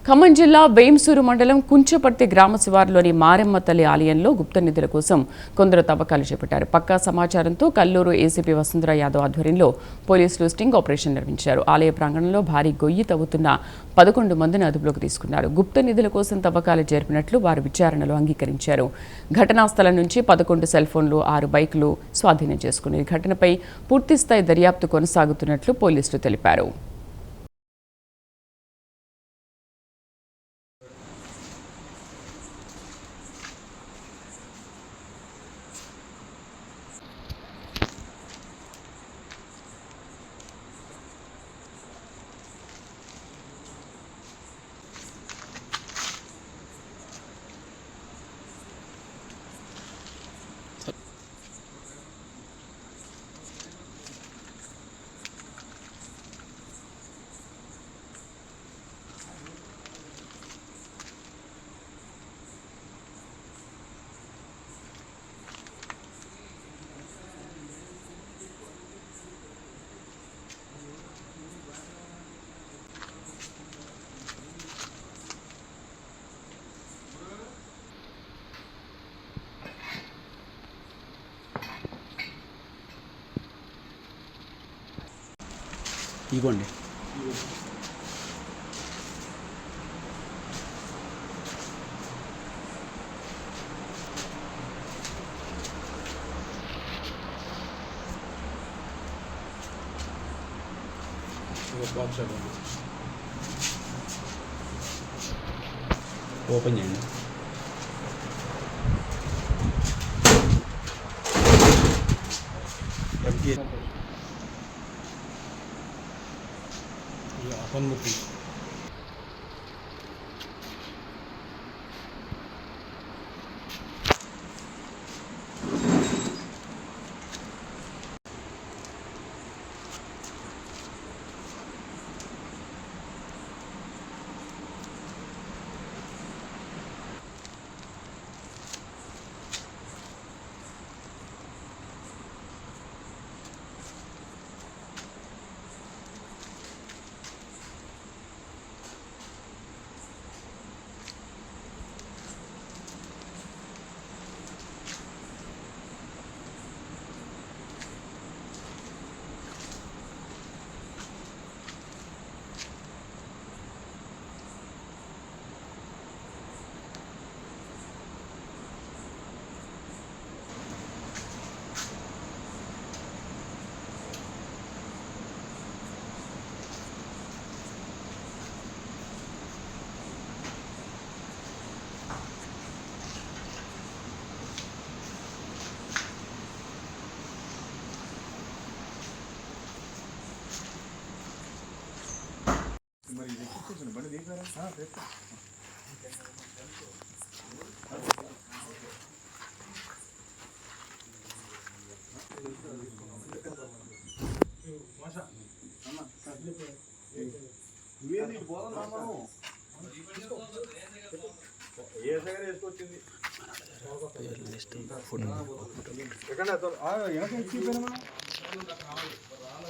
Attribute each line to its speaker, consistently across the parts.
Speaker 1: ఖమ్మం జిల్లా వేంసూరు మండలం కుంచపర్తి గ్రామ శివారులోని మారెమ్మ తల్లి ఆలయంలో గుప్త నిధుల కోసం కొందరు తవ్వకాలు చేపట్టారు. పక్కా సమాచారంతో కల్లూరు ఏసీపీ వసుంధర యాదవ్ ఆధ్వర్యంలో పోలీసులు స్టింగ్ ఆపరేషన్ నిర్వహించారు. ఆలయ ప్రాంగణంలో భారీ గొయ్యి తవ్వుతున్న 11 మందిని అదుపులోకి తీసుకున్నారు. గుప్త నిధుల కోసం తవ్వకాలు జరిపినట్లు వారు విచారణలో అంగీకరించారు. ఘటనా స్థలం నుంచి 11 సెల్ ఫోన్లు, 6 బైకులు స్వాధీనం చేసుకున్నారు. ఈ ఘటనపై పూర్తిస్థాయి దర్యాప్తు కొనసాగుతున్నట్లు పోలీసులు తెలిపారు.
Speaker 2: ఇగోండి ఓపెన్ చేయండి.
Speaker 3: अपनमुखी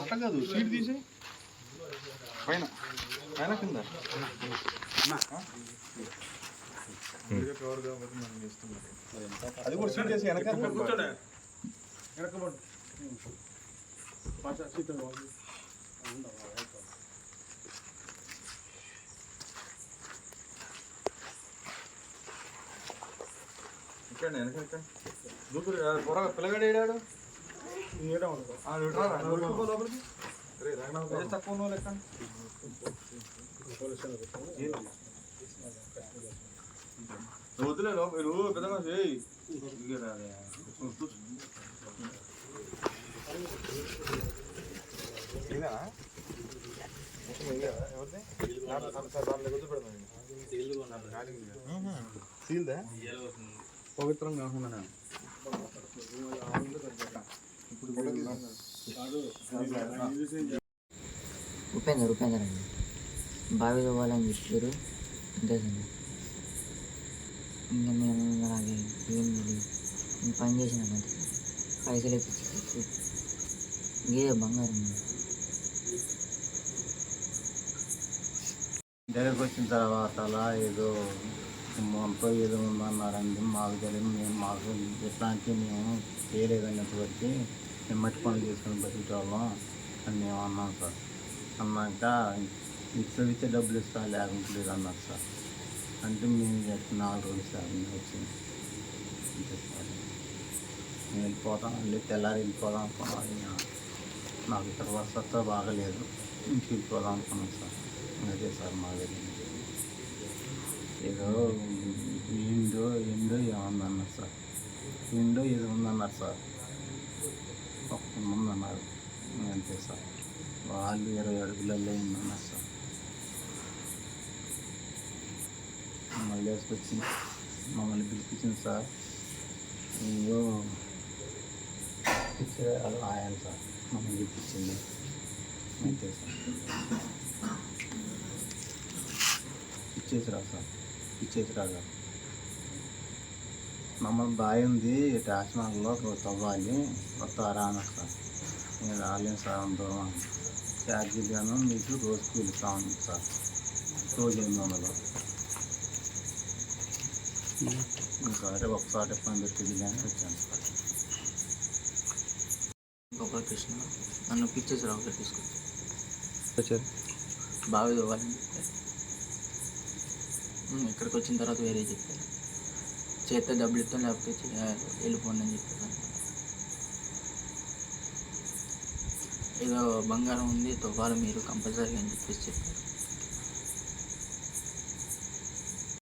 Speaker 4: అట్లా కాదు, సీట్ తీసి పైన పైన కింద అది కూడా సీట్ చేసి వెనక ఇక్కడ వెనక దూకుడు త్వరగా పిల్లగాడు ఏడాడు లోపలికి తక్కువ లెక్క వద్దులే నువ్వు పెద్దగా చేయి సీల్దా పవిత్రంగా కాకుండా
Speaker 5: ఉపేందర్ అండి బావి తవ్వాలని చెప్పారు. అంతేదండి. ఇంకా మేము అలాగే ఏం తెలియదు. నేను పని చేసినానంటే పైసలు ఎత్తి ఇదే బంగారం.
Speaker 3: దగ్గరకు వచ్చిన తర్వాత అలా ఏదో మనతో ఏదో ఉందన్నారండి. మాకు తెలియదు, మాకు ఎట్లాంటివి మేము చేయలేదండి ఇంతవరకు. మేము మట్టి పనులు చేసుకుని బతికేవాళ్ళం అని మేము అన్నాం సార్. అన్నాక ఇచ్చే డబ్బులు ఇస్తా లేకుంటలేదు అన్నారు సార్. అంటే మేము 4 రోజులు సార్ మేము వచ్చింది. అంతే సార్. మేము వెళ్ళిపోతాం, తెల్లారి వెళ్ళిపోదాం అనుకున్నాం. నాకు ఇక్కడ వసతి బాగలేదు, ఇంటికి వెళ్ళిపోదాం అనుకున్నాం సార్. అదే సార్ మా దగ్గర ఏదో ఏందో ఏముందన్నారు సార్. ఏందో ఏదో ఉందన్నారు సార్. ఒక్క ముందన్నారు. అంతే సార్. వాళ్ళు 20 అడుగులలో ఉందన్నారు సార్. మళ్ళీ వేసుకొచ్చి మమ్మల్ని పిలిపించింది సార్. ఏదో ఆయన సార్ మమ్మల్ని పిలిపించింది. అంతే సార్. ఇచ్చేసిరా సార్, ఇచ్చేసిరా సార్. మమ్మల్ని బాగా ఉంది టాస్మాగ్లో తవ్వాలి, వస్తారా అన్నారు సార్. నేను రాలేను సార్, అంత దూరం ఛార్జీలు గాను మీకు రోజుకి వెళ్తా ఉంది సార్. రోజు 800. ఇంకోసారి ఒకసారి పని పెట్టింది కానీ వచ్చాను సార్.
Speaker 5: గోపాలకృష్ణ నన్ను పిచ్చేసి రావుగా తీసుకొచ్చారు. బాగా చదవాలని చెప్పారు. ఇక్కడికి వచ్చిన తర్వాత వేరే చెప్పారు. చేస్తే డబ్బులు ఇస్తాం, లేకపోతే వెళ్ళిపోండి అని చెప్పారు. ఏదో బంగారం ఉంది తవ్వాలి మీరు కంపల్సరీగా అని చెప్పేసి చెప్పారు.